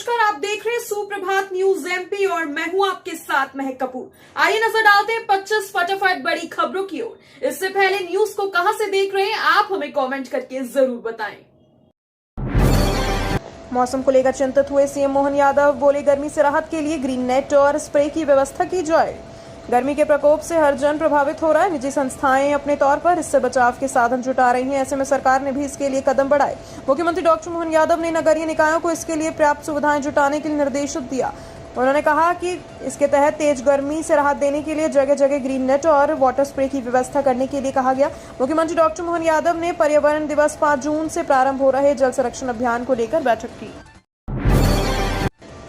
नमस्कार, आप देख रहे हैं सुप्रभात न्यूज एमपी और मैं हूं आपके साथ महक कपूर। आइए नजर डालते हैं 25 फटाफट बड़ी खबरों की ओर। इससे पहले न्यूज को कहां से देख रहे हैं आप हमें कमेंट करके जरूर बताएं। मौसम को लेकर चिंतित हुए सीएम मोहन यादव बोले, गर्मी से राहत के लिए ग्रीन नेट और स्प्रे की व्यवस्था की जाए। गर्मी के प्रकोप से हर जन प्रभावित हो रहा है। निजी संस्थाएं अपने तौर पर इससे बचाव के साधन जुटा रही हैं। ऐसे में सरकार ने भी इसके लिए कदम बढ़ाए। मुख्यमंत्री डॉक्टर मोहन यादव ने नगरीय निकायों को इसके लिए पर्याप्त सुविधाएं जुटाने के लिए निर्देश दिया। उन्होंने कहा कि इसके तहत तेज गर्मी से राहत देने के लिए जगह जगह ग्रीन नेट और वाटर स्प्रे की व्यवस्था करने के लिए कहा गया। मुख्यमंत्री डॉक्टर मोहन यादव ने पर्यावरण दिवस 5 जून से प्रारंभ हो रहे जल संरक्षण अभियान को लेकर बैठक की।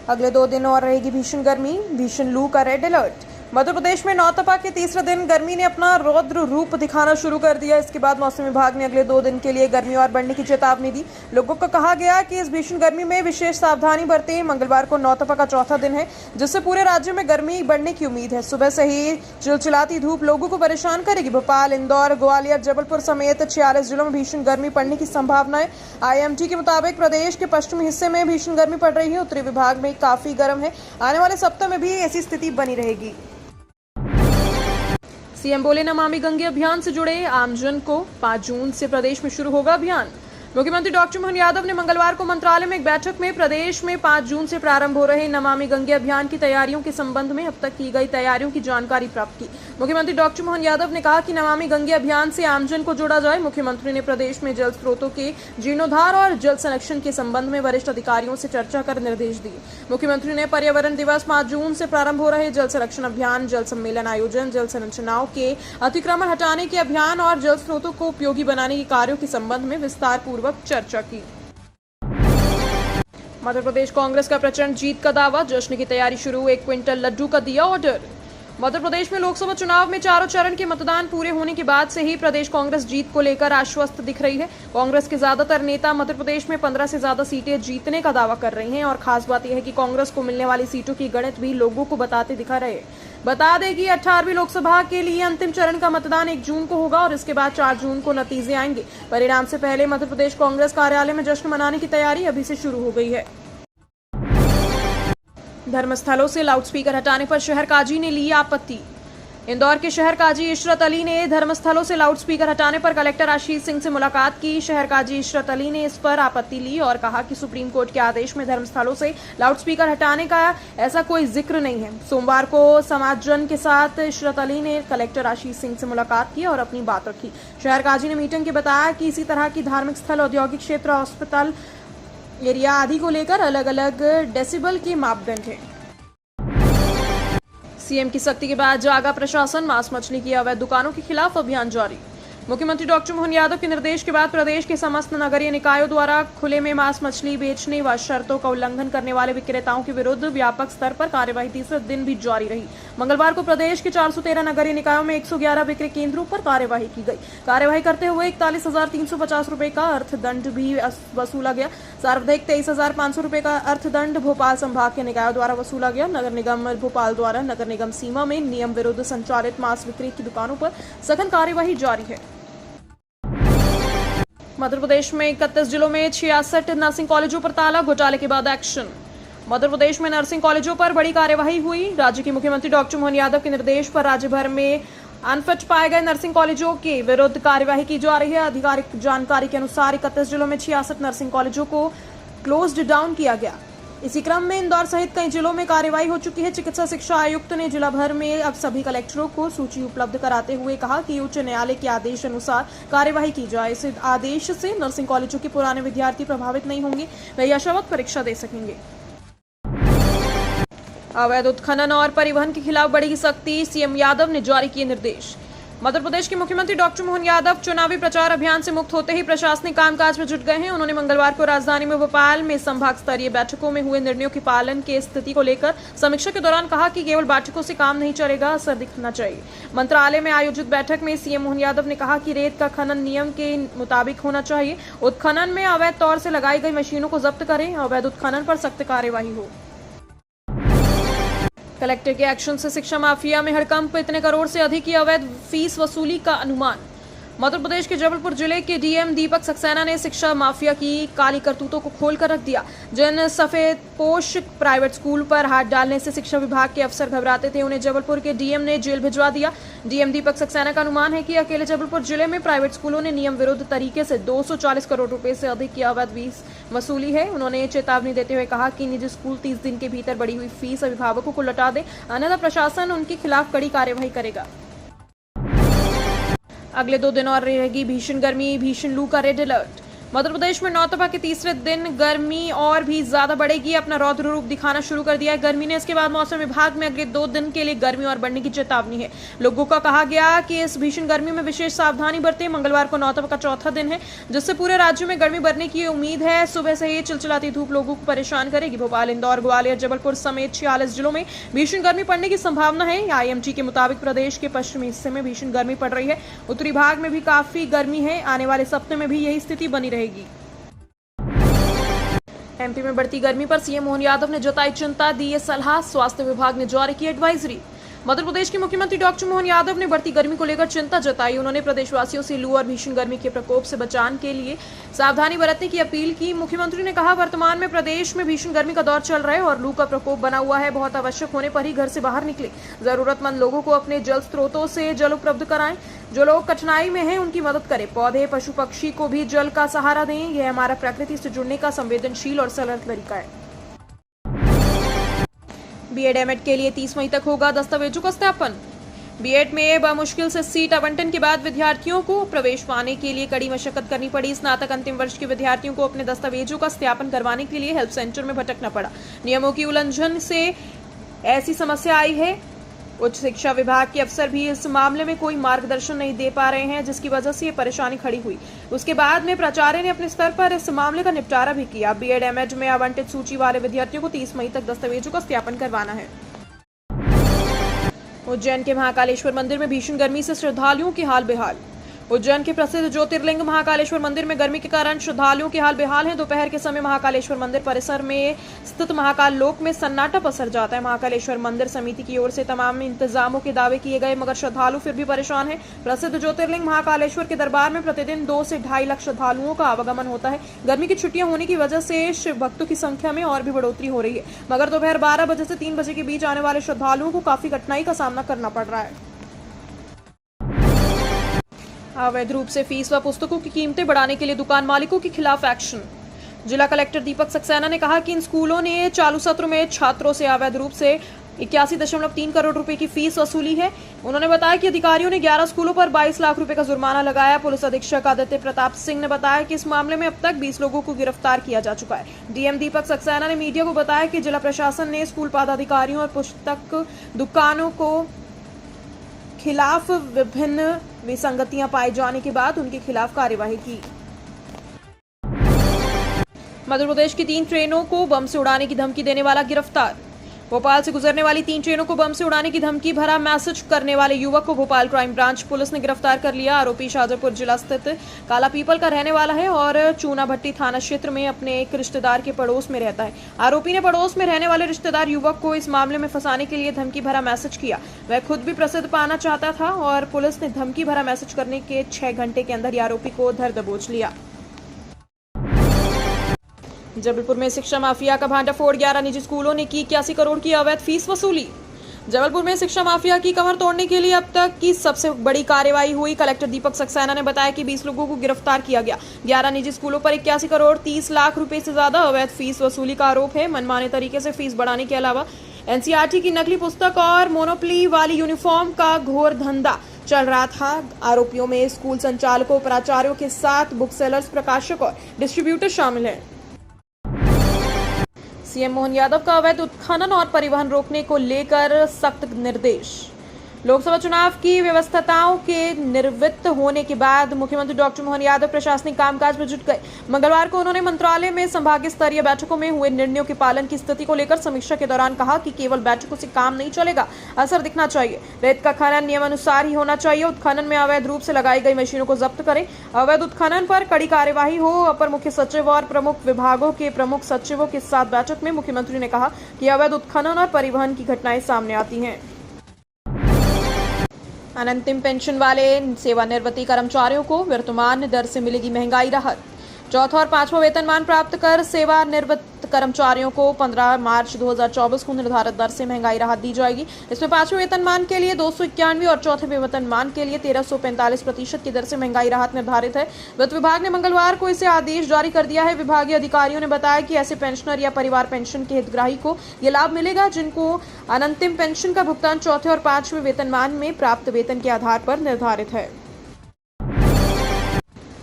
अगले 2 दिन और रहेगी भीषण गर्मी, भीषण लू का रेड अलर्ट। मध्य प्रदेश में नौतपा के तीसरे दिन गर्मी ने अपना रौद्र रूप दिखाना शुरू कर दिया। इसके बाद मौसम विभाग ने अगले 2 दिन के लिए गर्मी और बढ़ने की चेतावनी दी। लोगों को कहा गया कि इस भीषण गर्मी में विशेष सावधानी बरतें। मंगलवार को नौतपा का चौथा दिन है, जिससे पूरे राज्य में गर्मी बढ़ने की उम्मीद है। सुबह से ही चिलचिलाती धूप लोगों को परेशान करेगी। भोपाल, इंदौर, ग्वालियर, जबलपुर समेत 46 जिलों में भीषण गर्मी पड़ने की संभावना है। आईएमडी के मुताबिक प्रदेश के पश्चिमी हिस्से में भीषण गर्मी पड़ रही है। उत्तरी विभाग में काफी गर्म है। आने वाले सप्ताह में भी ऐसी स्थिति बनी रहेगी। सीएम बोले, नमामि गंगे अभियान से जुड़े आमजन को 5 जून से प्रदेश में शुरू होगा अभियान। मुख्यमंत्री डॉक्टर मोहन यादव ने मंगलवार को मंत्रालय में एक बैठक में प्रदेश में 5 जून से प्रारंभ हो रहे नमामि गंगे अभियान की तैयारियों के संबंध में अब तक की गई तैयारियों की जानकारी प्राप्त की। मुख्यमंत्री डॉक्टर मोहन यादव ने कहा कि नमामि गंगे अभियान से आमजन को जोड़ा जाए। मुख्यमंत्री ने प्रदेश में जल स्रोतों के जीर्णोद्धार और जल संरक्षण के संबंध में वरिष्ठ अधिकारियों से चर्चा कर निर्देश दिए। मुख्यमंत्री ने पर्यावरण दिवस 5 जून से प्रारंभ हो रहे जल संरक्षण अभियान, जल सम्मेलन आयोजन, जल संरचनाओं के अतिक्रमण हटाने के अभियान और जल स्रोतों को उपयोगी बनाने के कार्यों के संबंध में विस्तार पूर्वक चर्चा की। मध्य प्रदेश कांग्रेस का प्रचंड जीत का दावा, जश्न की तैयारी शुरू, 1 क्विंटल लड्डू का दिया ऑर्डर। मध्य प्रदेश में लोकसभा चुनाव में चारों चरण के मतदान पूरे होने के बाद से ही प्रदेश कांग्रेस जीत को लेकर आश्वस्त दिख रही है। कांग्रेस के ज्यादातर नेता मध्य प्रदेश में 15 से ज्यादा सीटें जीतने का दावा कर रहे हैं और खास बात यह है कि कांग्रेस को मिलने वाली सीटों की गणित भी लोगों को बताते दिखा रहे। बता दें कि 18वीं लोकसभा के लिए अंतिम चरण का मतदान 1 जून को होगा और इसके बाद 4 जून को नतीजे आएंगे। परिणाम से पहले मध्य प्रदेश कांग्रेस कार्यालय में जश्न मनाने की तैयारी अभी से शुरू हो गई है। धर्मस्थलों से लाउडस्पीकर हटाने पर शहर काजी ने ली आपत्ति। इंदौर के शहर काजी इशरत अली ने धर्मस्थलों से लाउडस्पीकर हटाने पर कलेक्टर आशीष सिंह से मुलाकात की। शहर काजी इशरत अली ने इस पर आपत्ति ली और कहा कि सुप्रीम कोर्ट के आदेश में धर्मस्थलों से लाउडस्पीकर हटाने का ऐसा कोई जिक्र नहीं है। सोमवार को समाजजन के साथ इशरत अली ने कलेक्टर आशीष सिंह से मुलाकात की और अपनी बात रखी। शहर काजी ने मीटिंग के बताया कि इसी तरह की धार्मिक स्थल, औद्योगिक क्षेत्र, हॉस्पिटल एरिया आदि को लेकर अलग अलग डेसिबल के मापदंड है। सीएम की सख्ती के बाद जागा प्रशासन, मांस मछली की अवैध दुकानों के खिलाफ अभियान जारी। मुख्यमंत्री डॉक्टर मोहन यादव के निर्देश के बाद प्रदेश के समस्त नगरीय निकायों द्वारा खुले में मांस मछली बेचने व शर्तों का उल्लंघन करने वाले विक्रेताओं के विरुद्ध व्यापक स्तर पर कार्यवाही तीसरे दिन भी जारी रही। मंगलवार को प्रदेश के 413 नगरीय निकायों में 111 विक्रय केंद्रों पर कार्यवाही की गई। कार्यवाही करते हुए 41,350 रुपए का अर्थदंड भी वसूला गया। सर्वाधिक 23,500 रुपए का अर्थदंड भोपाल संभाग के निकायों द्वारा वसूला गया। नगर निगम भोपाल द्वारा नगर निगम सीमा में नियम विरुद्ध संचालित मांस बिक्री की दुकानों पर सघन कार्यवाही जारी है। मध्य प्रदेश में 31 जिलों में 66 नर्सिंग कॉलेजों पर ताला, घोटाले के बाद एक्शन। मध्य प्रदेश में नर्सिंग कॉलेजों पर बड़ी कार्यवाही हुई। राज्य के मुख्यमंत्री डॉक्टर मोहन यादव के निर्देश पर राज्य भर में अनफिट पाए गए नर्सिंग कॉलेजों के विरुद्ध कार्यवाही की जा रही है। आधिकारिक जानकारी के अनुसार 31 जिलों में 66 नर्सिंग कॉलेजों को क्लोज्ड डाउन किया गया। इसी क्रम में इंदौर सहित कई जिलों में कार्रवाई हो चुकी है। चिकित्सा शिक्षा आयुक्त ने जिला भर में अब सभी कलेक्टरों को सूची उपलब्ध कराते हुए कहा कि उच्च न्यायालय के आदेश अनुसार कार्यवाही की जाए। इस आदेश से नर्सिंग कॉलेजों के पुराने विद्यार्थी प्रभावित नहीं होंगे, वे यथावत परीक्षा दे सकेंगे। अवैध उत्खनन और परिवहन के खिलाफ बढ़ेगी सख्ती, सीएम यादव ने जारी किए निर्देश। मध्य प्रदेश के मुख्यमंत्री डॉक्टर मोहन यादव चुनावी प्रचार अभियान से मुक्त होते ही प्रशासनिक कामकाज में जुट गए हैं। उन्होंने मंगलवार को राजधानी में भोपाल में संभाग स्तरीय बैठकों में हुए निर्णयों के पालन की स्थिति को लेकर समीक्षा के दौरान कहा कि केवल बैठकों से काम नहीं चलेगा, असर दिखना चाहिए। मंत्रालय में आयोजित बैठक में सीएम मोहन यादव ने कहा कि रेत का खनन नियम के मुताबिक होना चाहिए। उत्खनन में अवैध तौर से लगाई गई मशीनों को जब्त करें। अवैध उत्खनन पर सख्त कार्यवाही हो। कलेक्टर के एक्शन से शिक्षा माफिया में हड़कंप, इतने करोड़ से अधिक की अवैध फीस वसूली का अनुमान। मध्य प्रदेश के जबलपुर जिले के डीएम दीपक सक्सेना ने शिक्षा माफिया की काली करतूतों को खोलकर रख दिया। जिन सफेदपोश प्राइवेट स्कूल पर हाथ डालने से शिक्षा विभाग के अफसर घबराते थे, उन्हें जबलपुर के डीएम ने जेल भिजवा दिया। डीएम दीपक सक्सेना का अनुमान है कि अकेले जबलपुर जिले में प्राइवेट स्कूलों ने नियम विरुद्ध तरीके से 240 करोड़ रुपए से अधिक की अवैध फीस वसूली है। उन्होंने चेतावनी देते हुए कहा कि निजी स्कूल 30 दिन के भीतर बढ़ी हुई फीस अभिभावकों को लौटा दे, अन्यथा प्रशासन उनके खिलाफ कड़ी कार्यवाही करेगा। अगले 2 दिन और रहेगी भीषण गर्मी, भीषण लू का रेड अलर्ट। मध्य प्रदेश में नौतपा के तीसरे दिन गर्मी और भी ज्यादा बढ़ेगी, अपना रौद्र रूप दिखाना शुरू कर दिया है गर्मी ने। इसके बाद मौसम विभाग में अगले 2 दिन के लिए गर्मी और बढ़ने की चेतावनी है। लोगों को कहा गया कि इस भीषण गर्मी में विशेष सावधानी बरतें। मंगलवार को नौतपा का चौथा दिन है, जिससे पूरे राज्य में गर्मी बढ़ने की उम्मीद है। सुबह से ही चिलचिलाती धूप लोगों को परेशान करेगी। भोपाल, इंदौर, ग्वालियर, जबलपुर समेत 46 जिलों में भीषण गर्मी पड़ने की संभावना है। आईएमडी के मुताबिक प्रदेश के पश्चिमी हिस्से में भीषण गर्मी पड़ रही है। उत्तरी भाग में भी काफी गर्मी है। आने वाले सप्ताह में भी यही स्थिति बनी रहेगी। एमपी में बढ़ती गर्मी पर सीएम मोहन यादव ने जताई चिंता, दी ये सलाह। स्वास्थ्य विभाग ने जारी की एडवाइजरी। मध्य प्रदेश के मुख्यमंत्री डॉक्टर मोहन यादव ने बढ़ती गर्मी को लेकर चिंता जताई। उन्होंने प्रदेशवासियों से लू और भीषण गर्मी के प्रकोप से बचाने के लिए सावधानी बरतने की अपील की। मुख्यमंत्री ने कहा, वर्तमान में प्रदेश में भीषण गर्मी का दौर चल रहा है और लू का प्रकोप बना हुआ है। बहुत आवश्यक होने पर ही घर से बाहर निकले। जरूरतमंद लोगों को अपने जल स्रोतों से जल उपलब्ध कराएं। जो लोग कठिनाई में हैं, उनकी मदद करें। पौधे, पशु पक्षी को भी जल का सहारा दें। यह हमारा प्रकृति से जुड़ने का संवेदनशील और सरल तरीका है। बीएड एमएड के लिए 30 मई तक होगा दस्तावेजों का सत्यापन। बीएड में बमुश्किल से सीट आवंटन के बाद विद्यार्थियों को प्रवेश पाने के लिए कड़ी मशक्कत करनी पड़ी। स्नातक अंतिम वर्ष के विद्यार्थियों को अपने दस्तावेजों का सत्यापन करवाने के लिए हेल्प सेंटर में भटकना पड़ा। नियमों की उल्लंघन से ऐसी समस्या आई है। उच्च शिक्षा विभाग के अफसर भी इस मामले में कोई मार्गदर्शन नहीं दे पा रहे हैं, जिसकी वजह से ये परेशानी खड़ी हुई। उसके बाद में प्राचार्य ने अपने स्तर पर इस मामले का निपटारा भी किया। बीएड एमएड में आवंटित सूची वाले विद्यार्थियों को 30 मई तक दस्तावेजों का सत्यापन करवाना है। उज्जैन के महाकालेश्वर मंदिर में भीषण गर्मी से श्रद्धालुओं के हाल बेहाल। उज्जैन के प्रसिद्ध ज्योतिर्लिंग महाकालेश्वर मंदिर में गर्मी के कारण श्रद्धालुओं के हाल बेहाल हैं। दोपहर के समय महाकालेश्वर मंदिर परिसर में स्थित महाकाल लोक में सन्नाटा पसर जाता है। महाकालेश्वर मंदिर समिति की ओर से तमाम इंतजामों के दावे किए गए, मगर श्रद्धालु फिर भी परेशान हैं। प्रसिद्ध ज्योतिर्लिंग महाकालेश्वर के दरबार में प्रतिदिन 2 से 2.5 लाख श्रद्धालुओं का आवागमन होता है। गर्मी की छुट्टियां होने की वजह से शिव भक्तों की संख्या में और भी बढ़ोतरी हो रही है, मगर दोपहर 12 बजे से 3 बजे के बीच आने वाले श्रद्धालुओं को काफी कठिनाई का सामना करना पड़ रहा है। अवैध रूप से फीस व पुस्तकों की कीमतें बढ़ाने के लिए दुकान मालिकों के खिलाफ एक्शन। जिला कलेक्टर दीपक सक्सेना ने कहा कि इन स्कूलों ने चालू सत्र में छात्रों से अवैध रूप से 81.3 करोड़ रुपए की फीस वसूली है। उन्होंने बताया कि अधिकारियों ने 11 स्कूलों पर 22 लाख रुपए का जुर्माना लगाया। पुलिस अधीक्षक आदित्य प्रताप सिंह ने बताया कि इस मामले में अब तक 20 लोगों को गिरफ्तार किया जा चुका है। डीएम दीपक सक्सेना ने मीडिया को बताया कि जिला प्रशासन ने स्कूल पदाधिकारियों और पुस्तक दुकानों को खिलाफ विभिन्न विसंगतियां पाए जाने के बाद उनके खिलाफ कार्यवाही की। मध्य प्रदेश की 3 ट्रेनों को बम से उड़ाने की धमकी देने वाला गिरफ्तार। भोपाल से गुजरने वाली 3 ट्रेनों को बम से उड़ाने की धमकी भरा मैसेज करने वाले युवक को भोपाल क्राइम ब्रांच पुलिस ने गिरफ्तार कर लिया। आरोपी शाहजहांपुर जिला स्थित काला पीपल का रहने वाला है और चूना भट्टी थाना क्षेत्र में अपने एक रिश्तेदार के पड़ोस में रहता है। आरोपी ने पड़ोस में रहने वाले रिश्तेदार युवक को इस मामले में फंसाने के लिए धमकी भरा मैसेज किया। वह खुद भी प्रसिद्ध पाना चाहता था और पुलिस ने धमकी भरा मैसेज करने के 6 घंटे के अंदर आरोपी को धर दबोच लिया। जबलपुर में शिक्षा माफिया का भांडाफोड़। 11 निजी स्कूलों ने की 81 करोड़ की अवैध फीस वसूली। जबलपुर में शिक्षा माफिया की कमर तोड़ने के लिए अब तक की सबसे बड़ी कार्रवाई हुई। कलेक्टर दीपक सक्सेना ने बताया कि 20 लोगों को गिरफ्तार किया गया। 11 निजी स्कूलों पर 81 करोड़ 30 लाख रुपए से ज्यादा अवैध फीस वसूली का आरोप है। मनमाने तरीके से फीस बढ़ाने के अलावा एनसीईआरटी की नकली पुस्तक और मोनोपोली वाली यूनिफॉर्म का घोर धंधा चल रहा था। आरोपियों में स्कूल संचालकों, प्राचार्यों के साथ बुक सेलर्स, प्रकाशक और डिस्ट्रीब्यूटर शामिल हैं। सीएम मोहन यादव का अवैध उत्खनन और परिवहन रोकने को लेकर सख्त निर्देश। लोकसभा चुनाव की व्यवस्थाओं के निर्वृत्त होने के बाद मुख्यमंत्री डॉक्टर मोहन यादव प्रशासनिक कामकाज में जुट गए। मंगलवार को उन्होंने मंत्रालय में संभागीय स्तरीय बैठकों में हुए निर्णयों के पालन की स्थिति को लेकर समीक्षा के दौरान कहा कि केवल बैठकों से काम नहीं चलेगा, असर दिखना चाहिए। रेत का खनन नियमानुसार ही होना चाहिए। उत्खनन में अवैध रूप से लगाई गई मशीनों को जब्त करें। अवैध उत्खनन पर कड़ी कार्यवाही हो। अपर मुख्य सचिव और प्रमुख विभागों के प्रमुख सचिवों के साथ बैठक में मुख्यमंत्री ने कहा कि अवैध उत्खनन और परिवहन की घटनाएं सामने आती हैं। अनंतिम पेंशन वाले सेवानिवृत्ति कर्मचारियों को वर्तमान दर से मिलेगी महंगाई राहत। चौथा और पांचवा वेतनमान प्राप्त कर सेवानिवृत्त कर्मचारियों को 15 मार्च 2024 को निर्धारित दर से महंगाई राहत दी जाएगी। इसमें पांचवें वेतनमान के लिए 291 और चौथे वेतनमान के लिए 1345% की दर से महंगाई राहत निर्धारित है। वित्त विभाग ने मंगलवार को इसे आदेश जारी कर दिया है। विभागीय अधिकारियों ने बताया कि ऐसे पेंशनर या परिवार पेंशन के हितग्राही को यह लाभ मिलेगा जिनको अनंतिम पेंशन का भुगतान चौथे और पांचवें वेतनमान में प्राप्त वेतन के आधार पर निर्धारित है।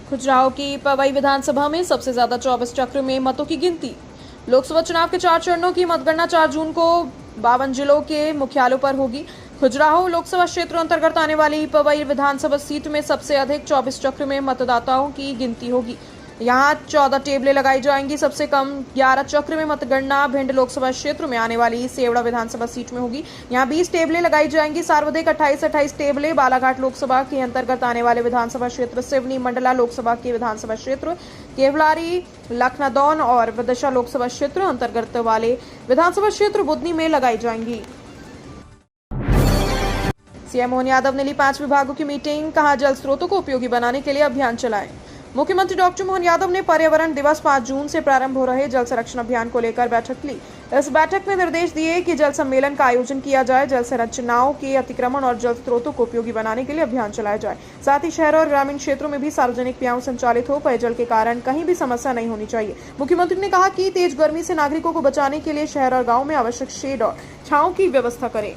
खजुराहो की पवई विधानसभा में सबसे ज्यादा 24 चक्र में मतों की गिनती। लोकसभा चुनाव के 4 चरणों की मतगणना 4 जून को 52 जिलों के मुख्यालयों पर होगी। खजुराहो लोकसभा क्षेत्र अंतर्गत आने वाली पवई विधानसभा सीट में सबसे अधिक 24 चक्र में मतदाताओं की गिनती होगी। यहाँ 14 टेबलें लगाई जाएंगी। सबसे कम 11 चक्र में मतगणना भिंड लोकसभा क्षेत्र में आने वाली सेवड़ा विधानसभा सीट में होगी। यहाँ 20 टेबलें लगाई जाएंगी। सर्वाधिक 28 टेबलें बालाघाट लोकसभा के अंतर्गत आने वाले विधानसभा क्षेत्र सिवनी मंडला लोकसभा के विधानसभा क्षेत्र केवलारी लखनादौन और विदिशा लोकसभा क्षेत्र अंतर्गत वाले विधानसभा क्षेत्र बुधनी में लगाई जाएंगी। सीएम मोहन यादव ने ली 5 विभागों की मीटिंग, कहा जल स्रोतों को उपयोगी बनाने के लिए अभियान चलाएं। मुख्यमंत्री डॉक्टर मोहन यादव ने पर्यावरण दिवस 5 जून से प्रारंभ हो रहे जल संरक्षण अभियान को लेकर बैठक ली। इस बैठक में निर्देश दिए कि जल सम्मेलन का आयोजन किया जाए, जल संरचनाओं के अतिक्रमण और जल स्रोतों को उपयोगी बनाने के लिए अभियान चलाया जाए। साथ ही शहर और ग्रामीण क्षेत्रों में भी सार्वजनिक प्याऊ संचालित हो, पेयजल के कारण कहीं भी समस्या नहीं होनी चाहिए। मुख्यमंत्री ने कहा कि तेज गर्मी से नागरिकों को बचाने के लिए शहर और गाँव में आवश्यक शेड और छांव की व्यवस्था करें।